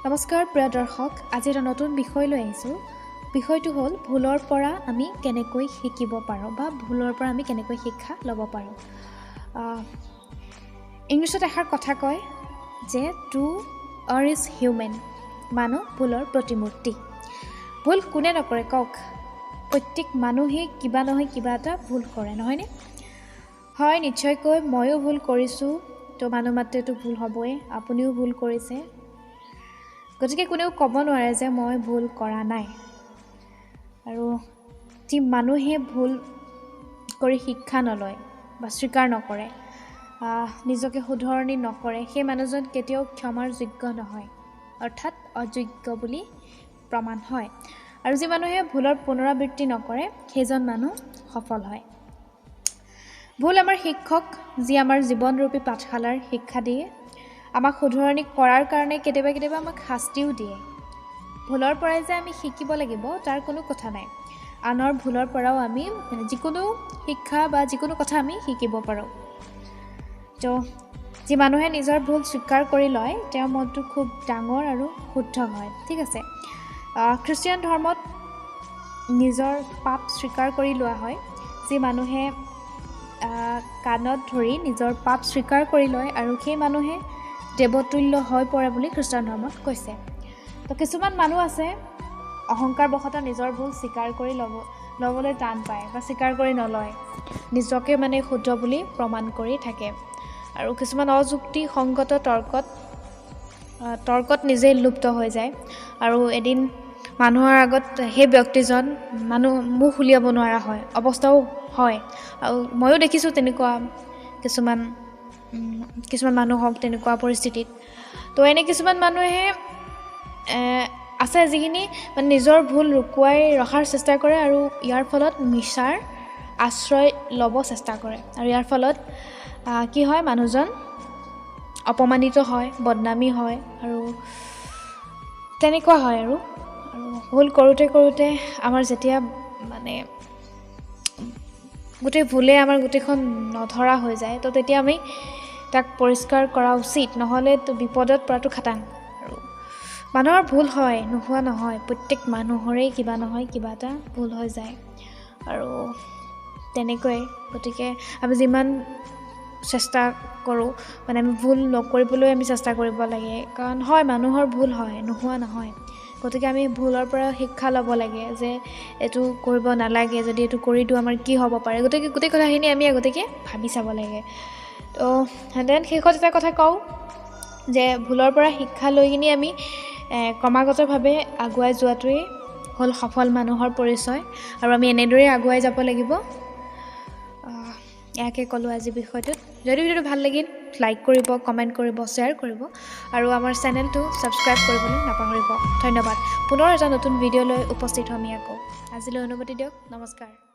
নমস্কাৰ প্ৰিয় দৰ্শক, আজি এটা নতুন বিষয় লৈ আহিছোঁ। বিষয়টো হ'ল ভুলৰ পৰা আমি কেনেকৈ শিকিব পাৰোঁ বা ভুলৰ পৰা আমি কেনেকৈ শিক্ষা ল'ব পাৰোঁ। ইংলিছত এষাৰ কথা কয় যে টু আৰ ইজ হিউমেন, মানুহ ভুলৰ প্ৰতিমূৰ্তি। ভুল কোনে নকৰে কওক? প্ৰত্যেক মানুহেই কিবা নহয় কিবা এটা ভুল কৰে, নহয়নে? হয়, নিশ্চয়কৈ ময়ো ভুল কৰিছোঁ। তো মানুহ মাত্ৰেতো ভুল হ'বই, আপুনিও ভুল কৰিছে। গতিকে কোনেও ক'ব নোৱাৰে যে মই ভুল কৰা নাই। আৰু যি মানুহে ভুল কৰি শিক্ষা নলয় বা স্বীকাৰ নকৰে, নিজকে শুধৰণি নকৰে, সেই মানুহজন কেতিয়াও ক্ষমাৰ যোগ্য নহয়, অৰ্থাৎ অযোগ্য বুলি প্ৰমাণ হয়। আৰু যি মানুহে ভুলৰ পুনৰাবৃত্তি নকৰে, সেইজন মানুহ সফল হয়। ভুল আমাৰ শিক্ষক, যি আমাৰ জীৱনৰূপী পাঠশালাৰ শিক্ষা দিয়ে। আমাক শুধৰণি কৰাৰ কাৰণে কেতিয়াবা আমাক শাস্তিও দিয়ে। ভুলৰ পৰাই যে আমি শিকিব লাগিব তাৰ কোনো কথা নাই। আনৰ ভুলৰ পৰাও আমি যিকোনো শিক্ষা বা যিকোনো কথা আমি শিকিব পাৰোঁ। তো যি মানুহে নিজৰ ভুল স্বীকাৰ কৰি লয়, তেওঁৰ মনটো খুব ডাঙৰ আৰু শুদ্ধ হয়। ঠিক আছে, খ্ৰীষ্টিয়ান ধৰ্মত নিজৰ পাপ স্বীকাৰ কৰি লোৱা হয়। যি মানুহে কাণত ধৰি নিজৰ পাপ স্বীকাৰ কৰি লয় আৰু সেই মানুহে দেৱতুল্য হৈ পৰে বুলি খ্ৰীষ্টান ধৰ্মত কৈছে। তো কিছুমান মানুহ আছে অহংকাৰবশতঃ নিজৰ ভুল স্বীকাৰ কৰি ল'বলৈ টান পায় বা স্বীকাৰ কৰি নলয়, নিজকে শুদ্ধ বুলি প্ৰমাণ কৰি থাকে। আৰু কিছুমান অযুক্তিসংগত তৰ্কত নিজেই লুপ্ত হৈ যায় আৰু এদিন মানুহৰ আগত সেই ব্যক্তিজন মুখ উলিয়াব নোৱাৰা হয়, অৱস্থাও হয়। আৰু ময়ো দেখিছোঁ তেনেকুৱা কিছুমান মানুহক তেনেকুৱা পৰিস্থিতিত। তো এনে কিছুমান মানুহে আছে যিখিনি নিজৰ ভুল লুকুৱাই ৰখাৰ চেষ্টা কৰে আৰু ইয়াৰ ফলত মিছাৰ আশ্ৰয় ল'ব চেষ্টা কৰে। আৰু ইয়াৰ ফলত কি হয়, মানুহজন অপমানিত হয়, বদনামী হয় আৰু তেনেকুৱা হয়। আৰু ভুল কৰোঁতে আমাৰ যেতিয়া গোটেই ভুলে আমাৰ গোটেইখন নধৰা হৈ যায়, তো তেতিয়া আমি তাক পৰিষ্কাৰ কৰা উচিত, নহ'লে বিপদত পৰাটো খাটাং। আৰু মানুহৰ ভুল হয়, নোহোৱা নহয়, প্ৰত্যেক মানুহৰে কিবা নহয় কিবা এটা ভুল হৈ যায়। আৰু তেনেকৈ গতিকে আমি যিমান চেষ্টা কৰোঁ আমি ভুল নকৰিবলৈ আমি চেষ্টা কৰিব লাগে। কাৰণ হয়, মানুহৰ ভুল হয়, নোহোৱা নহয়। গতিকে আমি ভুলৰ পৰা শিক্ষা ল'ব লাগে যে এইটো কৰিব নালাগে, যদি এইটো কৰি দিওঁ আমাৰ কি হ'ব পাৰে। গতিকে গোটেই কথাখিনি আমি আগতীয়াকৈ ভাবি চাব লাগে। তো দেন শেষত এটা কথা কওঁ যে ভুলৰ পৰা শিক্ষা লৈ কিনি আমি ক্ৰমাগতভাৱে আগুৱাই যোৱাটোৱেই হ'ল সফল মানুহৰ পৰিচয়। আৰু আমি এনেদৰেই আগুৱাই যাব লাগিব। ইয়াকে ক'লোঁ আজি বিষয়টোত। যদি ভিডিঅ'টো ভাল লাগিল, লাইক কৰিব, কমেণ্ট কৰিব, শ্বেয়াৰ কৰিব আৰু আমাৰ চেনেলটো ছাবস্ক্ৰাইব কৰিবলৈ নাপাহৰিব। ধন্যবাদ। পুনৰ এটা নতুন ভিডিঅ' লৈ উপস্থিত হ'ম আকৌ। আজিলৈ অনুমতি দিয়ক। নমস্কাৰ।